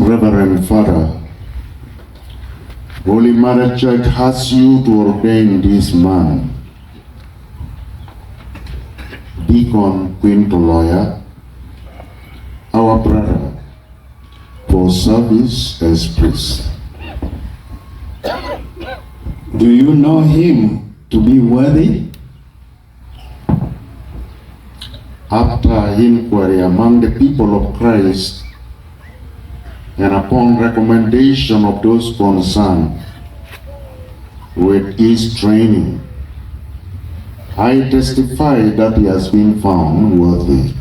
Reverend Father, Holy Mother Church has you to ordain this man, Deacon Quinto Oloya, our brother, for service as priest. Do you know him to be worthy? After inquiry among the people of Christ and upon recommendation of those concerned with his training, I testify that he has been found worthy.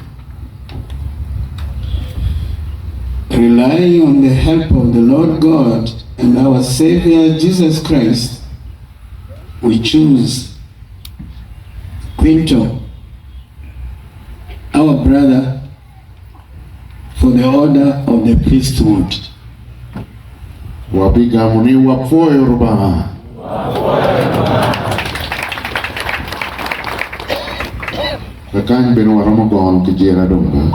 Relying on the help of the Lord God and our Savior Jesus Christ, we choose Quinto, our brother, for the order of the priesthood. Wabigamuni wapoe rubaha. Kakan beno waramagon kijera donga.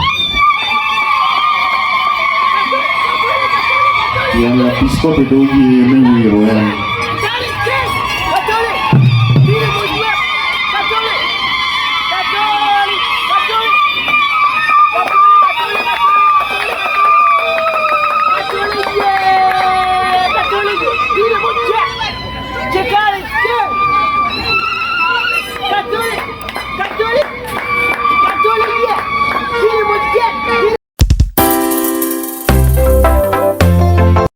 Yang episcopal dogi menwiro